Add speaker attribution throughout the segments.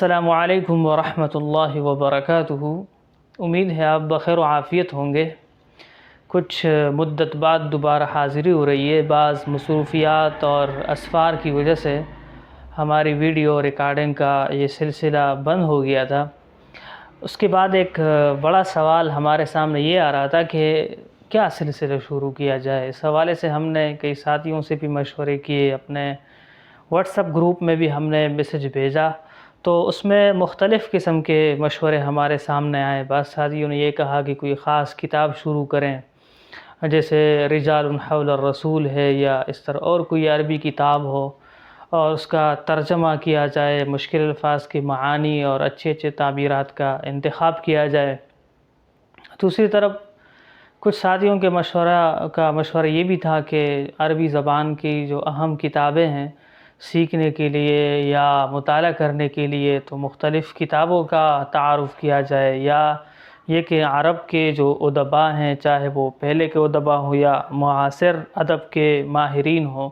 Speaker 1: السلام علیکم ورحمۃ اللہ وبرکاتہ۔ امید ہے آپ بخیر و عافیت ہوں گے۔ کچھ مدت بعد دوبارہ حاضری ہو رہی ہے۔ بعض مصروفیات اور اسفار کی وجہ سے ہماری ویڈیو ریکارڈنگ کا یہ سلسلہ بند ہو گیا تھا۔ اس کے بعد ایک بڑا سوال ہمارے سامنے یہ آ رہا تھا کہ کیا سلسلہ شروع کیا جائے۔ اس حوالے سے ہم نے کئی ساتھیوں سے بھی مشورے کیے، اپنے واٹس ایپ گروپ میں بھی ہم نے میسج بھیجا، تو اس میں مختلف قسم کے مشورے ہمارے سامنے آئے۔ بعض ساتھیوں نے یہ کہا کہ کوئی خاص کتاب شروع کریں، جیسے رجال حول الرسول ہے یا اس طرح اور کوئی عربی کتاب ہو اور اس کا ترجمہ کیا جائے، مشکل الفاظ کے معانی اور اچھے اچھے تعبیرات کا انتخاب کیا جائے۔ دوسری طرف کچھ ساتھیوں کے مشورہ یہ بھی تھا کہ عربی زبان کی جو اہم کتابیں ہیں سیکھنے کے لیے یا مطالعہ کرنے کے لیے، تو مختلف کتابوں کا تعارف کیا جائے، یا یہ کہ عرب کے جو ادباء ہیں، چاہے وہ پہلے کے ادباء ہوں یا معاصر ادب کے ماہرین ہوں،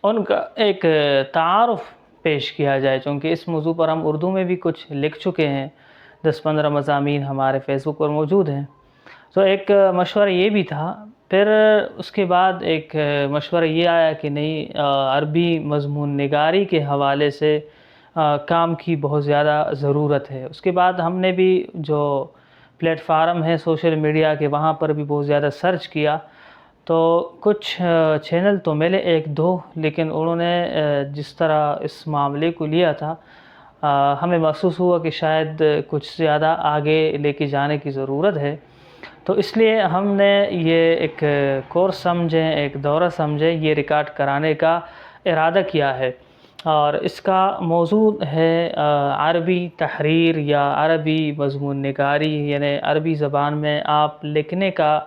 Speaker 1: ان کا ایک تعارف پیش کیا جائے۔ چونکہ اس موضوع پر ہم اردو میں بھی کچھ لکھ چکے ہیں، 10-15 مضامین ہمارے فیس بک پر موجود ہیں۔ تو ایک مشورہ یہ بھی تھا۔ پھر اس کے بعد ایک مشورہ یہ آیا کہ نہیں، عربی مضمون نگاری کے حوالے سے کام کی بہت زیادہ ضرورت ہے۔ اس کے بعد ہم نے بھی جو پلیٹ فارم ہے سوشل میڈیا کے، وہاں پر بھی بہت زیادہ سرچ کیا، تو کچھ چینل تو ملے 1-2، لیکن انہوں نے جس طرح اس معاملے کو لیا تھا، ہمیں محسوس ہوا کہ شاید کچھ زیادہ آگے لے کے جانے کی ضرورت ہے۔ تو اس لیے ہم نے یہ ایک کورس سمجھیں، ایک دورہ سمجھیں، یہ ریکارڈ کرانے کا ارادہ کیا ہے، اور اس کا موضوع ہے عربی تحریر یا عربی مضمون نگاری، یعنی عربی زبان میں آپ لکھنے کا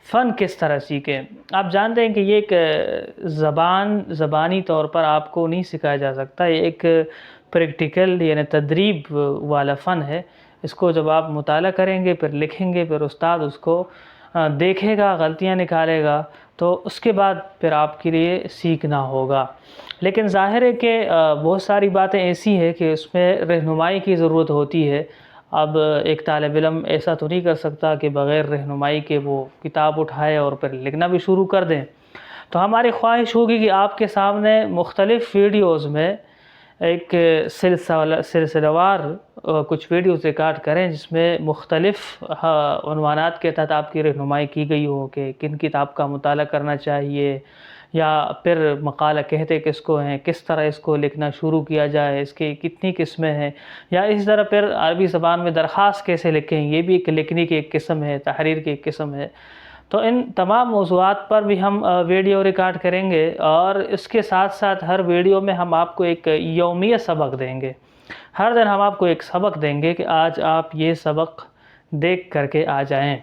Speaker 1: فن کس طرح سیکھیں۔ آپ جانتے ہیں کہ یہ ایک زبانی طور پر آپ کو نہیں سکھایا جا سکتا، یہ ایک پریکٹیکل یعنی تدریب والا فن ہے۔ اس کو جب آپ مطالعہ کریں گے، پھر لکھیں گے، پھر استاد اس کو دیکھے گا، غلطیاں نکالے گا، تو اس کے بعد پھر آپ کے لیے سیکھنا ہوگا۔ لیکن ظاہر ہے کہ بہت ساری باتیں ایسی ہیں کہ اس میں رہنمائی کی ضرورت ہوتی ہے۔ اب ایک طالب علم ایسا تو نہیں کر سکتا کہ بغیر رہنمائی کے وہ کتاب اٹھائے اور پھر لکھنا بھی شروع کر دیں۔ تو ہماری خواہش ہوگی کہ آپ کے سامنے مختلف ویڈیوز میں ایک سلسلہ وار کچھ ویڈیوز ریکارڈ کریں، جس میں مختلف عنوانات کے تحت آپ کی رہنمائی کی گئی ہو کہ کن کتاب کا مطالعہ کرنا چاہیے، یا پھر مقالہ کہتے کس کو ہیں، کس طرح اس کو لکھنا شروع کیا جائے، اس کی کتنی قسمیں ہیں، یا اس طرح پھر عربی زبان میں درخواست کیسے لکھیں، یہ بھی ایک لکھنے کی ایک قسم ہے، تحریر کی ایک قسم ہے۔ تو ان تمام موضوعات پر بھی ہم ویڈیو ریکارڈ کریں گے، اور اس کے ساتھ ساتھ ہر ویڈیو میں ہم آپ کو ایک یومیہ سبق دیں گے۔ ہر دن ہم آپ کو ایک سبق دیں گے کہ آج آپ یہ سبق دیکھ کر کے آ جائیں۔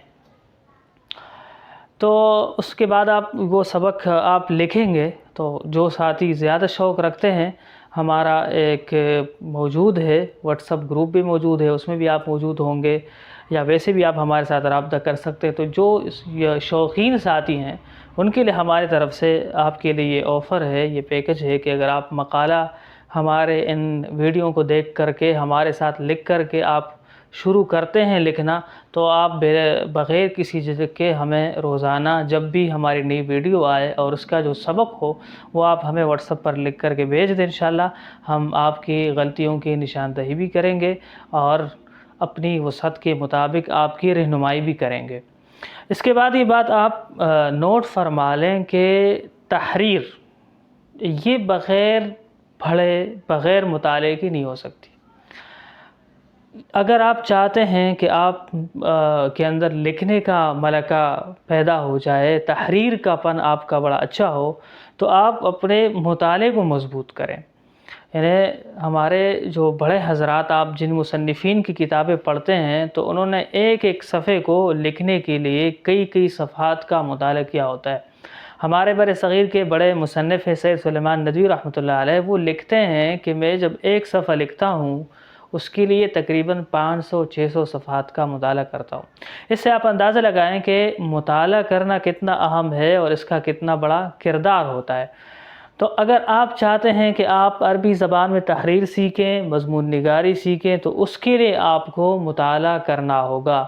Speaker 1: تو اس کے بعد آپ وہ سبق آپ لکھیں گے۔ تو جو ساتھی زیادہ شوق رکھتے ہیں، ہمارا ایک موجود ہے واٹس ایپ گروپ بھی موجود ہے، اس میں بھی آپ موجود ہوں گے، یا ویسے بھی آپ ہمارے ساتھ رابطہ کر سکتے ہیں۔ تو جو شوقین ساتھی ہیں، ان کے لیے ہماری طرف سے آپ کے لیے یہ آفر ہے، یہ پیکج ہے کہ اگر آپ مقالہ ہمارے ان ویڈیو کو دیکھ کر کے ہمارے ساتھ لکھ کر کے آپ شروع کرتے ہیں لکھنا، تو آپ بغیر کسی جھجک کے ہمیں روزانہ جب بھی ہماری نئی ویڈیو آئے اور اس کا جو سبق ہو، وہ آپ ہمیں واٹس ایپ پر لکھ کر کے بھیج دیں۔ انشاءاللہ ہم آپ کی غلطیوں کی نشاندہی بھی کریں گے اور اپنی وسعت کے مطابق آپ کی رہنمائی بھی کریں گے۔ اس کے بعد یہ بات آپ نوٹ فرما لیں کہ تحریر یہ بغیر پڑھے، بغیر مطالعے کی نہیں ہو سکتی۔ اگر آپ چاہتے ہیں کہ آپ کے اندر لکھنے کا ملکہ پیدا ہو جائے، تحریر کا فن آپ کا بڑا اچھا ہو، تو آپ اپنے مطالعے کو مضبوط کریں۔ یعنی ہمارے جو بڑے حضرات، آپ جن مصنفین کی کتابیں پڑھتے ہیں، تو انہوں نے ایک ایک صفحے کو لکھنے کے لیے کئی صفحات کا مطالعہ کیا ہوتا ہے۔ ہمارے بر صغیر کے بڑے مصنف ہیں سید سلیمان ندوی رحمۃ اللہ علیہ، وہ لکھتے ہیں کہ میں جب ایک صفحہ لکھتا ہوں، اس کے لیے تقریباً 500-600 صفحات کا مطالعہ کرتا ہوں۔ اس سے آپ اندازہ لگائیں کہ مطالعہ کرنا کتنا اہم ہے اور اس کا کتنا بڑا کردار ہوتا ہے۔ تو اگر آپ چاہتے ہیں کہ آپ عربی زبان میں تحریر سیکھیں، مضمون نگاری سیکھیں، تو اس کے لیے آپ کو مطالعہ کرنا ہوگا۔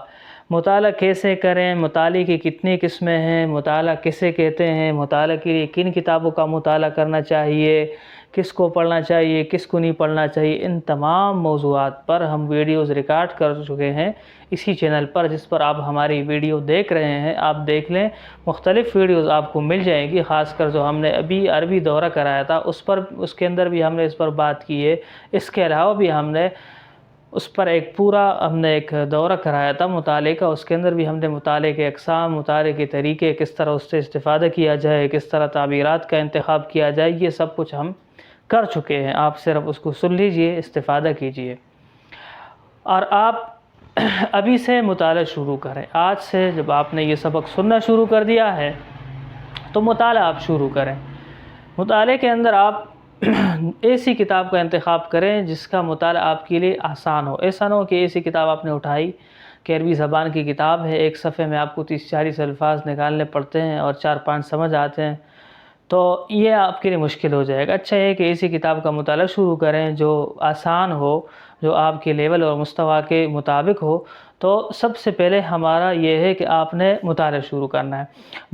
Speaker 1: مطالعہ کیسے کریں، مطالعے کی کتنی قسمیں ہیں، مطالعہ کسے کہتے ہیں، مطالعہ کے لیے کن کتابوں کا مطالعہ کرنا چاہیے، کس کو پڑھنا چاہیے، کس کو نہیں پڑھنا چاہیے، ان تمام موضوعات پر ہم ویڈیوز ریکارڈ کر چکے ہیں اسی چینل پر، جس پر آپ ہماری ویڈیو دیکھ رہے ہیں۔ آپ دیکھ لیں، مختلف ویڈیوز آپ کو مل جائیں گی، خاص کر جو ہم نے ابھی عربی دورہ کرایا تھا اس کے اندر بھی ہم نے اس پر بات کی ہے۔ اس کے علاوہ بھی ہم نے اس پر ہم نے ایک دورہ کرایا تھا مطالعے کا، اس کے اندر بھی ہم نے مطالعے کے اقسام، مطالعے کے طریقے، کس طرح اس سے استفادہ کیا جائے، کس طرح تعبیرات کا انتخاب کیا جائے، یہ سب کچھ ہم کر چکے ہیں۔ آپ صرف اس کو سن لیجئے، استفادہ کیجئے، اور آپ ابھی سے مطالعہ شروع کریں۔ آج سے جب آپ نے یہ سبق سننا شروع کر دیا ہے تو مطالعہ آپ شروع کریں۔ مطالعے کے اندر آپ ایسی کتاب کا انتخاب کریں جس کا مطالعہ آپ کے لیے آسان ہو۔ ایسا نہ ہو کہ ایسی کتاب آپ نے اٹھائی کہ عربی زبان کی کتاب ہے، ایک صفحے میں آپ کو 30-40 الفاظ نکالنے پڑتے ہیں اور 4-5 سمجھ آتے ہیں، تو یہ آپ کے لیے مشکل ہو جائے گا۔ اچھا ہے کہ ایسی کتاب کا مطالعہ شروع کریں جو آسان ہو، جو آپ کے لیول اور مستویٰ کے مطابق ہو۔ تو سب سے پہلے ہمارا یہ ہے کہ آپ نے مطالعہ شروع کرنا ہے۔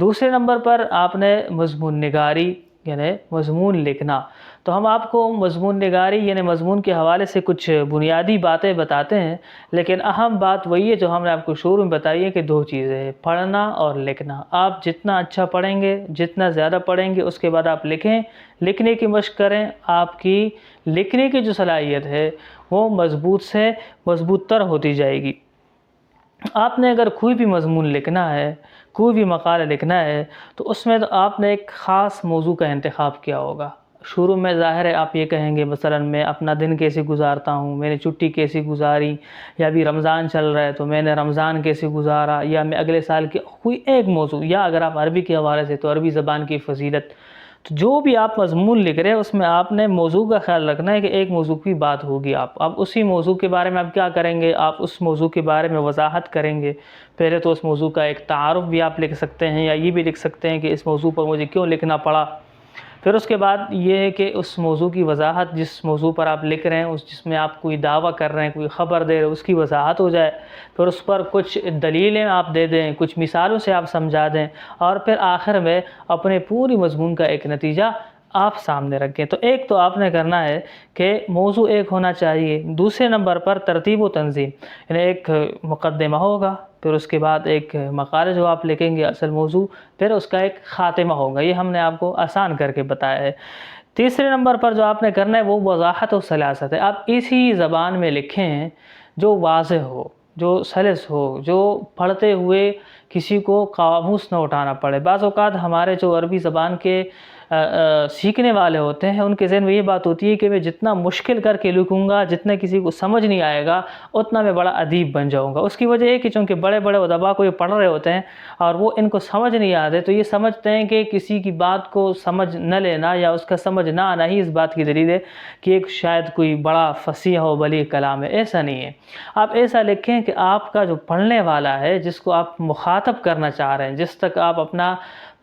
Speaker 1: دوسرے نمبر پر آپ نے مضمون نگاری یعنی مضمون لکھنا۔ تو ہم آپ کو مضمون نگاری یعنی مضمون کے حوالے سے کچھ بنیادی باتیں بتاتے ہیں، لیکن اہم بات وہی ہے جو ہم نے آپ کو شروع میں بتائی ہے کہ 2 چیزیں ہیں، پڑھنا اور لکھنا۔ آپ جتنا اچھا پڑھیں گے، جتنا زیادہ پڑھیں گے، اس کے بعد آپ لکھنے کی مشق کریں۔ آپ کی لکھنے کی جو صلاحیت ہے وہ مضبوط تر ہوتی جائے گی۔ آپ نے اگر کوئی بھی مضمون لکھنا ہے، کوئی بھی مقالہ لکھنا ہے، تو اس میں تو آپ نے ایک خاص موضوع کا انتخاب کیا ہوگا۔ شروع میں ظاہر ہے آپ یہ کہیں گے مثلا میں اپنا دن کیسے گزارتا ہوں، میں نے چھٹی کیسی گزاری، یا ابھی رمضان چل رہا ہے تو میں نے رمضان کیسے گزارا، یا میں اگلے سال کی کوئی ایک موضوع، یا اگر آپ عربی کے حوالے سے تو عربی زبان کی فضیلت۔ تو جو بھی آپ مضمون لکھ رہے ہیں اس میں آپ نے موضوع کا خیال رکھنا ہے کہ ایک موضوع کی بات ہوگی۔ آپ اسی موضوع کے بارے میں آپ کیا کریں گے، آپ اس موضوع کے بارے میں وضاحت کریں گے۔ پہلے تو اس موضوع کا ایک تعارف بھی آپ لکھ سکتے ہیں، یا یہ بھی لکھ سکتے ہیں کہ اس موضوع پر مجھے کیوں لکھنا پڑا۔ پھر اس کے بعد یہ ہے کہ اس موضوع کی وضاحت، جس موضوع پر آپ لکھ رہے ہیں، جس میں آپ کوئی دعویٰ کر رہے ہیں، کوئی خبر دے رہے ہیں، اس کی وضاحت ہو جائے۔ پھر اس پر کچھ دلیلیں آپ دے دیں، کچھ مثالوں سے آپ سمجھا دیں، اور پھر آخر میں اپنے پوری مضمون کا ایک نتیجہ آپ سامنے رکھیں۔ تو ایک تو آپ نے کرنا ہے کہ موضوع ایک ہونا چاہیے۔ دوسرے نمبر پر ترتیب و تنظیم، یعنی ایک مقدمہ ہوگا، پھر اس کے بعد ایک مقالہ جو آپ لکھیں گے اصل موضوع، پھر اس کا ایک خاتمہ ہوگا۔ یہ ہم نے آپ کو آسان کر کے بتایا ہے۔ تیسرے نمبر پر جو آپ نے کرنا ہے وہ وضاحت و سلاست ہے۔ آپ ایسی زبان میں لکھیں جو واضح ہو، جو سلس ہو، جو پڑھتے ہوئے کسی کو قاموس نہ اٹھانا پڑے۔ بعض اوقات ہمارے جو عربی زبان کے سیکھنے والے ہوتے ہیں ان کے ذہن میں یہ بات ہوتی ہے کہ میں جتنا مشکل کر کے لکھوں گا، جتنا کسی کو سمجھ نہیں آئے گا، اتنا میں بڑا ادیب بن جاؤں گا۔ اس کی وجہ یہ کہ چونکہ بڑے بڑے ادباء کو یہ پڑھ رہے ہوتے ہیں اور وہ ان کو سمجھ نہیں آتے، تو یہ سمجھتے ہیں کہ کسی کی بات کو سمجھ نہ لینا یا اس کا سمجھ نہ آنا ہی اس بات کی دلیل ہے کہ ایک شاید کوئی بڑا فصیح و بلیغ کلام ہے۔ ایسا نہیں ہے۔ آپ ایسا لکھیں کہ آپ کا جو پڑھنے والا ہے، جس کو آپ مخاطب کرنا چاہ رہے ہیں، جس تک آپ اپنا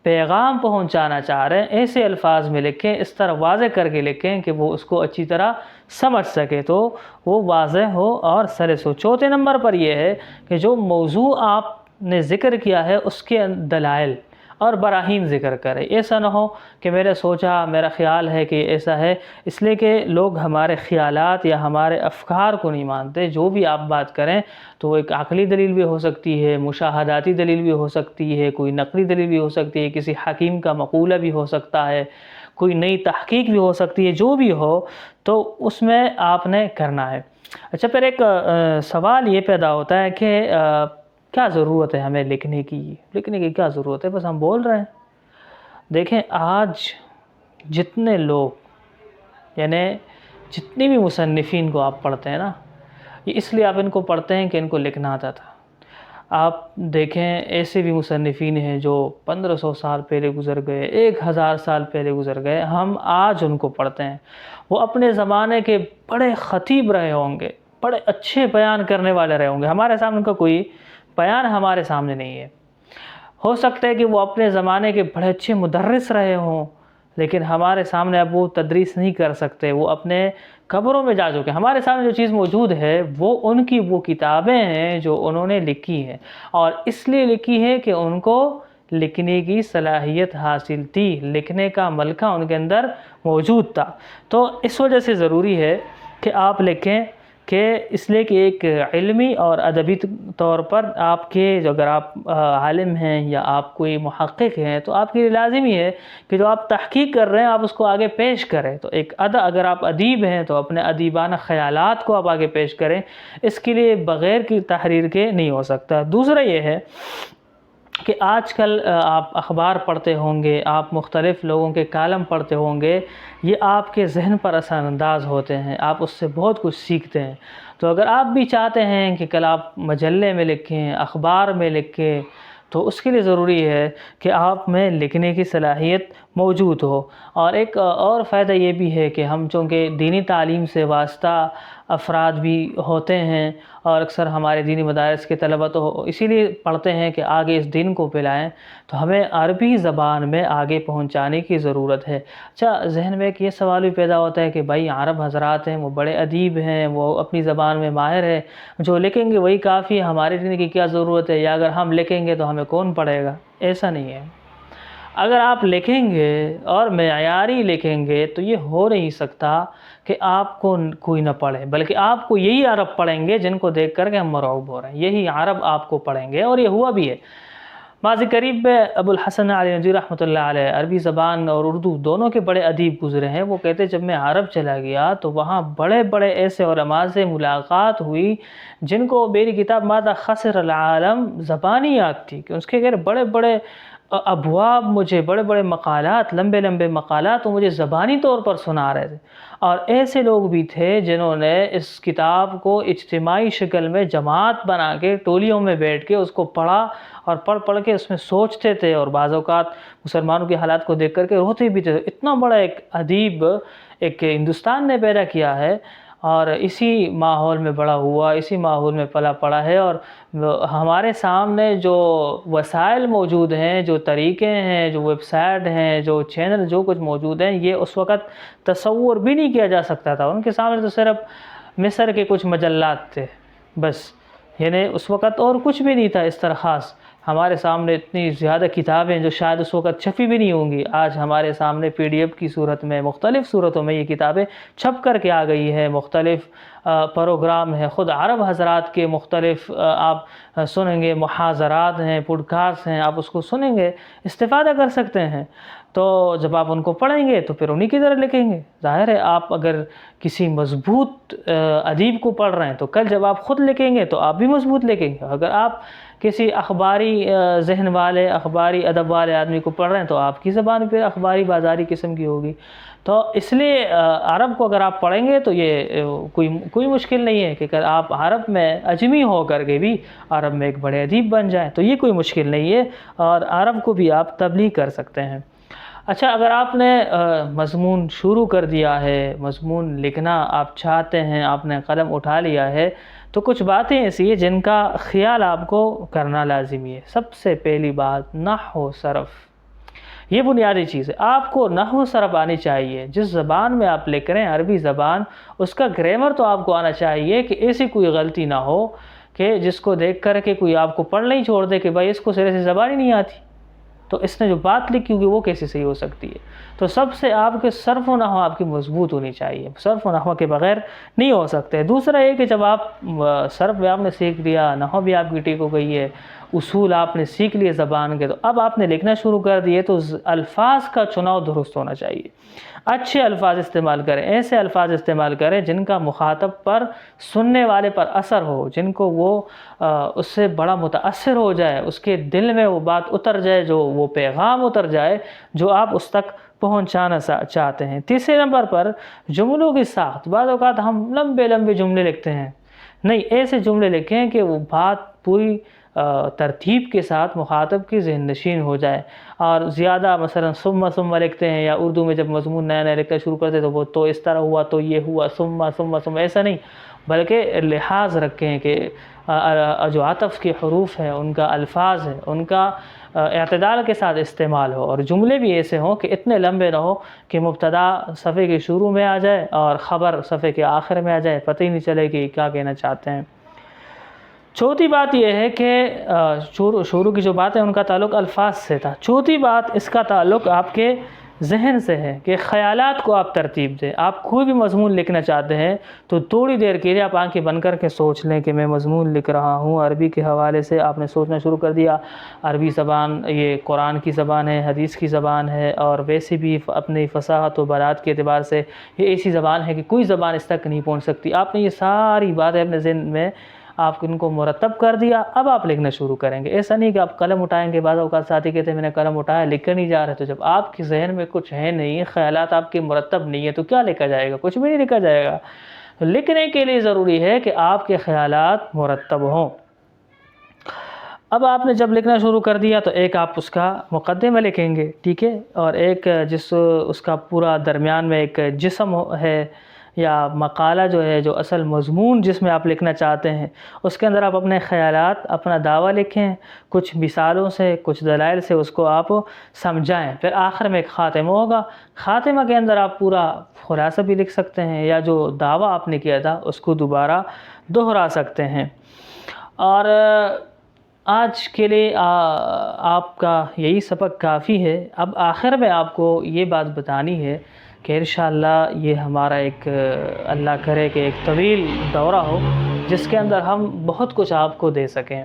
Speaker 1: پیغام پہنچانا چاہ رہے ہیں، ایسے الفاظ میں لکھیں، اس طرح واضح کر کے لکھیں کہ وہ اس کو اچھی طرح سمجھ سکے، تو وہ واضح ہو اور سلس ہو۔ چوتھے نمبر پر یہ ہے کہ جو موضوع آپ نے ذکر کیا ہے اس کے دلائل اور براہین ذکر کرے۔ ایسا نہ ہو کہ میں نے سوچا، میرا خیال ہے کہ ایسا ہے، اس لیے کہ لوگ ہمارے خیالات یا ہمارے افکار کو نہیں مانتے۔ جو بھی آپ بات کریں تو وہ ایک عقلی دلیل بھی ہو سکتی ہے، مشاہداتی دلیل بھی ہو سکتی ہے، کوئی نقلی دلیل بھی ہو سکتی ہے، کسی حکیم کا مقولہ بھی ہو سکتا ہے، کوئی نئی تحقیق بھی ہو سکتی ہے، جو بھی ہو تو اس میں آپ نے کرنا ہے۔ اچھا، پھر ایک سوال یہ پیدا ہوتا ہے کہ کیا ضرورت ہے ہمیں لکھنے کی کیا ضرورت ہے، بس ہم بول رہے ہیں۔ دیکھیں، آج جتنے لوگ یعنی جتنی بھی مصنفین کو آپ پڑھتے ہیں نا، یہ اس لیے آپ ان کو پڑھتے ہیں کہ ان کو لکھنا آتا تھا۔ آپ دیکھیں ایسے بھی مصنفین ہیں جو 1500 سال پہلے گزر گئے، 1000 سال پہلے گزر گئے، ہم آج ان کو پڑھتے ہیں۔ وہ اپنے زمانے کے بڑے خطیب رہے ہوں گے، بڑے اچھے بیان کرنے والے رہے ہوں گے، ہمارے سامنے ان کا کوئی بیان ہمارے سامنے نہیں ہے۔ ہو سکتا ہے کہ وہ اپنے زمانے کے بڑے اچھے مدرس رہے ہوں، لیکن ہمارے سامنے اب وہ تدریس نہیں کر سکتے، وہ اپنے قبروں میں جا چکے ہیں۔ ہمارے سامنے جو چیز موجود ہے وہ ان کی وہ کتابیں ہیں جو انہوں نے لکھی ہیں، اور اس لیے لکھی ہے کہ ان کو لکھنے کی صلاحیت حاصل تھی، لکھنے کا ملکہ ان کے اندر موجود تھا۔ تو اس وجہ سے ضروری ہے کہ آپ لکھیں، کہ اس لیے کہ ایک علمی اور ادبی طور پر آپ کے اگر آپ عالم ہیں یا آپ کوئی محقق ہیں تو آپ کے لیے لازمی ہے کہ جو آپ تحقیق کر رہے ہیں آپ اس کو آگے پیش کریں۔ تو ایک اگر آپ ادیب ہیں تو اپنے ادیبانہ خیالات کو آپ آگے پیش کریں، اس کے لیے بغیر کی تحریر کے نہیں ہو سکتا۔ دوسرا یہ ہے کہ آج کل آپ اخبار پڑھتے ہوں گے، آپ مختلف لوگوں کے کالم پڑھتے ہوں گے، یہ آپ کے ذہن پر اثر انداز ہوتے ہیں، آپ اس سے بہت کچھ سیکھتے ہیں۔ تو اگر آپ بھی چاہتے ہیں کہ کل آپ مجلے میں لکھیں، اخبار میں لکھیں، تو اس کے لیے ضروری ہے کہ آپ میں لکھنے کی صلاحیت موجود ہو۔ اور ایک اور فائدہ یہ بھی ہے کہ ہم چونکہ دینی تعلیم سے وابستہ افراد بھی ہوتے ہیں، اور اکثر ہمارے دینی مدارس کے طلبہ تو اسی لیے پڑھتے ہیں کہ آگے اس دین کو پھیلائیں، تو ہمیں عربی زبان میں آگے پہنچانے کی ضرورت ہے۔ اچھا، ذہن میں ایک یہ سوال بھی پیدا ہوتا ہے کہ بھائی عرب حضرات ہیں، وہ بڑے ادیب ہیں، وہ اپنی زبان میں ماہر ہیں، جو لکھیں گے وہی کافی ہے، ہمارے دین کی کیا ضرورت ہے، یا اگر ہم لکھیں گے تو ہمیں کون پڑھے گا؟ ایسا نہیں ہے۔ اگر آپ لکھیں گے اور معیاری لکھیں گے تو یہ ہو نہیں سکتا کہ آپ کو کوئی نہ پڑھے، بلکہ آپ کو یہی عرب پڑھیں گے جن کو دیکھ کر کے ہم مرعوب ہو رہے ہیں، یہی عرب آپ کو پڑھیں گے، اور یہ ہوا بھی ہے۔ ماضی قریب میں ابو الحسن علی ندوی رحمۃ اللہ علیہ عربی زبان اور اردو دونوں کے بڑے ادیب گزرے ہیں، وہ کہتے جب میں عرب چلا گیا تو وہاں بڑے بڑے ایسے علماء سے ملاقات ہوئی جن کو میری کتاب ماذا خسر العالم زبانی یاد تھی، کہ اس کے غیر بڑے بڑے ابواب، مجھے بڑے بڑے مقالات، لمبے لمبے مقالات وہ مجھے زبانی طور پر سنا رہے تھے۔ اور ایسے لوگ بھی تھے جنہوں نے اس کتاب کو اجتماعی شکل میں جماعت بنا کے ٹولیوں میں بیٹھ کے اس کو پڑھا، اور پڑھ کے اس میں سوچتے تھے، اور بعض اوقات مسلمانوں کے حالات کو دیکھ کر کے روتے بھی تھے۔ اتنا بڑا ایک ادیب ایک ہندوستان نے پیدا کیا ہے، اور اسی ماحول میں بڑا ہوا، اسی ماحول میں پلا پڑا ہے، اور ہمارے سامنے جو وسائل موجود ہیں، جو طریقے ہیں، جو ویب سائٹ ہیں، جو چینل، جو کچھ موجود ہیں، یہ اس وقت تصور بھی نہیں کیا جا سکتا تھا۔ ان کے سامنے تو صرف مصر کے کچھ مجلات تھے بس، یعنی اس وقت اور کچھ بھی نہیں تھا اس طرح خاص۔ ہمارے سامنے اتنی زیادہ کتابیں جو شاید اس وقت چھپی بھی نہیں ہوں گی، آج ہمارے سامنے PDF کی صورت میں، مختلف صورتوں میں یہ کتابیں چھپ کر کے آ گئی ہے۔ مختلف پروگرام ہیں، خود عرب حضرات کے مختلف آپ سنیں گے، محاضرات ہیں، پوڈ کاسٹ ہیں، آپ اس کو سنیں گے، استفادہ کر سکتے ہیں۔ تو جب آپ ان کو پڑھیں گے تو پھر انہی کی طرح لکھیں گے۔ ظاہر ہے آپ اگر کسی مضبوط ادیب کو پڑھ رہے ہیں تو کل جب آپ خود لکھیں گے تو آپ بھی مضبوط لکھیں گے۔ اگر آپ کسی اخباری ذہن والے، اخباری ادب والے آدمی کو پڑھ رہے ہیں تو آپ کی زبان پھر اخباری بازاری قسم کی ہوگی۔ تو اس لیے عرب کو اگر آپ پڑھیں گے تو یہ کوئی مشکل نہیں ہے کہ آپ عرب میں اجمی ہو کر کے بھی عرب میں ایک بڑے ادیب بن جائیں، تو یہ کوئی مشکل نہیں ہے، اور عرب کو بھی آپ تبلیغ کر سکتے ہیں۔ اچھا، اگر آپ نے مضمون شروع کر دیا ہے، مضمون لکھنا آپ چاہتے ہیں، آپ نے قلم اٹھا لیا ہے، تو کچھ باتیں ایسی ہیں جن کا خیال آپ کو کرنا لازمی ہے۔ سب سے پہلی بات نحو صرف، یہ بنیادی چیز ہے۔ آپ کو نحو صرف آنی چاہیے، جس زبان میں آپ لکھ رہے ہیں عربی زبان، اس کا گرامر تو آپ کو آنا چاہیے کہ ایسی کوئی غلطی نہ ہو کہ جس کو دیکھ کر کے کوئی آپ کو پڑھ نہیں چھوڑ دے کہ بھائی اس کو سرے سے زبان ہی نہیں آتی، تو اس نے جو بات لکھی ہوگی وہ کیسے صحیح ہو سکتی ہے۔ تو سب سے آپ کے صرف و نحو آپ کی مضبوط ہونی چاہیے، صرف و نحو کے بغیر نہیں ہو سکتے۔ دوسرا یہ کہ جب آپ صرف بھی آپ نے سیکھ لیا، نحو بھی آپ کی ٹھیک ہو گئی ہے، اصول آپ نے سیکھ لیے زبان کے، تو اب آپ نے لکھنا شروع کر دیے، تو الفاظ کا چناؤ درست ہونا چاہیے۔ اچھے الفاظ استعمال کریں، ایسے الفاظ استعمال کریں جن کا مخاطب پر، سننے والے پر اثر ہو، جن کو وہ اس سے بڑا متاثر ہو جائے، اس کے دل میں وہ بات اتر جائے، جو وہ پیغام اتر جائے جو آپ اس تک پہنچانا چاہتے ہیں۔ تیسرے نمبر پر جملوں کی ساخت۔ بعض اوقات ہم لمبے لمبے جملے لکھتے ہیں، نہیں، ایسے جملے لکھیں کہ وہ بات پوری ترتیب کے ساتھ مخاطب کی ذہن نشین ہو جائے، اور زیادہ مثلا ثم لکھتے ہیں، یا اردو میں جب مضمون نیا نیا لکھنا شروع کرتے تو وہ تو اس طرح ہوا تو یہ ہوا ثم ایسا نہیں، بلکہ لحاظ رکھیں کہ جو عطف کے حروف ہیں ان کا الفاظ ہے ان کا اعتدال کے ساتھ استعمال ہو، اور جملے بھی ایسے ہوں کہ اتنے لمبے نہ ہو کہ مبتدا صفحے کے شروع میں آ جائے اور خبر صفحے کے آخر میں آ جائے، پتہ ہی نہیں چلے کہ کیا کہنا چاہتے ہیں۔ چوتھی بات یہ ہے کہ شروع کی جو بات ہے ان کا تعلق الفاظ سے تھا، چوتھی بات اس کا تعلق آپ کے ذہن سے ہے کہ خیالات کو آپ ترتیب دیں۔ آپ کوئی بھی مضمون لکھنا چاہتے ہیں تو تھوڑی دیر کے لیے آپ آنکھیں بند کر کے سوچ لیں کہ میں مضمون لکھ رہا ہوں، عربی کے حوالے سے آپ نے سوچنا شروع کر دیا۔ عربی زبان یہ قرآن کی زبان ہے، حدیث کی زبان ہے، اور ویسے بھی اپنی فصاحت و بلاغت کے اعتبار سے یہ ایسی زبان ہے کہ کوئی زبان اس تک نہیں پہنچ سکتی۔ آپ نے یہ ساری باتیں اپنے ذہن میں آپ ان کو مرتب کر دیا، اب آپ لکھنا شروع کریں گے۔ ایسا نہیں کہ آپ قلم اٹھائیں گے، بعض اوقات ساتھی کہتے ہیں میں نے قلم اٹھایا لکھ کر نہیں جا رہے، تو جب آپ کے ذہن میں کچھ ہے نہیں، خیالات آپ کے مرتب نہیں ہے تو کیا لکھا جائے گا؟ کچھ بھی نہیں لکھا جائے گا۔ لکھنے کے لیے ضروری ہے کہ آپ کے خیالات مرتب ہوں۔ اب آپ نے جب لکھنا شروع کر دیا تو ایک آپ اس کا مقدمہ لکھیں گے، ٹھیک ہے، اور ایک اس کا پورا درمیان میں ایک جسم ہے یا مقالہ جو ہے، جو اصل مضمون جس میں آپ لکھنا چاہتے ہیں، اس کے اندر آپ اپنے خیالات، اپنا دعویٰ لکھیں، کچھ مثالوں سے، کچھ دلائل سے اس کو آپ سمجھائیں۔ پھر آخر میں ایک خاتمہ ہوگا، خاتمہ کے اندر آپ پورا خلاصہ بھی لکھ سکتے ہیں، یا جو دعویٰ آپ نے کیا تھا اس کو دوبارہ دہرا سکتے ہیں۔ اور آج کے لیے آپ کا یہی سبق کافی ہے۔ اب آخر میں آپ کو یہ بات بتانی ہے کہ انشاءاللہ یہ ہمارا ایک اللہ کرے کہ ایک طویل دورہ ہو جس کے اندر ہم بہت کچھ آپ کو دے سکیں۔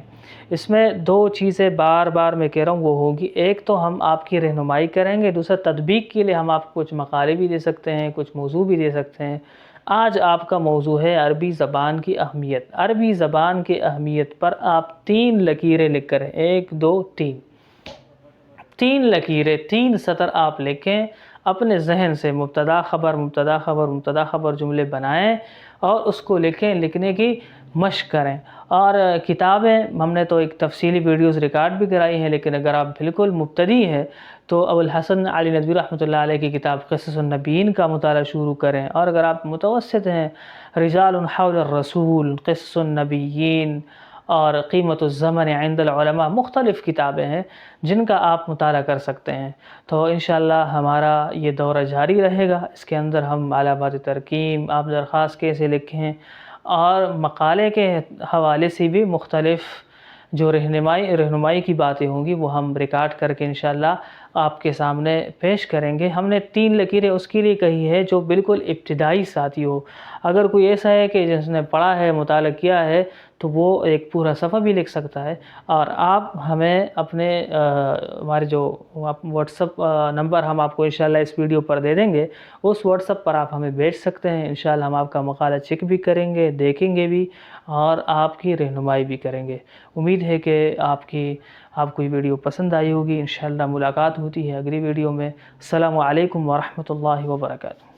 Speaker 1: اس میں دو چیزیں بار بار میں کہہ رہا ہوں وہ ہوگی، ایک تو ہم آپ کی رہنمائی کریں گے، دوسرا تطبیق کے لیے ہم آپ کو کچھ مقالے بھی دے سکتے ہیں، کچھ موضوع بھی دے سکتے ہیں۔ آج آپ کا موضوع ہے عربی زبان کی اہمیت۔ عربی زبان کی اہمیت پر آپ 3 لکیریں لکھ کر، 1 2 3 لکیریں، 3 سطر آپ لکھیں، اپنے ذہن سے مبتدا خبر مبتدا خبر مبتدا خبر جملے بنائیں اور اس کو لکھیں، لکھنے کی مشق کریں۔ اور کتابیں ہم نے تو ایک تفصیلی ویڈیوز ریکارڈ بھی کرائی ہیں، لیکن اگر آپ بالکل مبتدی ہیں تو ابوالحسن علی ندوی رحمۃ اللہ علیہ کی کتاب قصص النبیین کا مطالعہ شروع کریں، اور اگر آپ متوسط ہیں، رجال حول الرسول، قصص النبیین اور قیمت الزمن عند العلماء، مختلف کتابیں ہیں جن کا آپ مطالعہ کر سکتے ہیں۔ تو انشاءاللہ ہمارا یہ دورہ جاری رہے گا، اس کے اندر ہم علامات ترقیم، آپ درخواست کیسے لکھیں، اور مقالے کے حوالے سے بھی مختلف جو رہنمائی کی باتیں ہوں گی وہ ہم ریکارڈ کر کے انشاءاللہ آپ کے سامنے پیش کریں گے۔ ہم نے 3 لکیریں اس کے لیے کہی ہے جو بالکل ابتدائی ساتھی ہو۔ اگر کوئی ایسا ہے کہ جس نے پڑھا ہے، مطالعہ کیا ہے، تو وہ ایک پورا صفحہ بھی لکھ سکتا ہے۔ اور آپ ہمیں اپنے ہمارے جو واٹس اپ نمبر ہم آپ کو انشاءاللہ اس ویڈیو پر دے دیں گے، اس واٹس اپ پر آپ ہمیں بھیج سکتے ہیں۔ انشاءاللہ ہم آپ کا مقالہ چیک بھی کریں گے، دیکھیں گے بھی، اور آپ کی رہنمائی بھی کریں گے۔ امید ہے کہ آپ کو یہ ویڈیو پسند آئی ہوگی۔ انشاءاللہ ملاقات ہوتی ہے اگلی ویڈیو میں۔ السلام علیکم ورحمۃ اللہ وبرکاتہ۔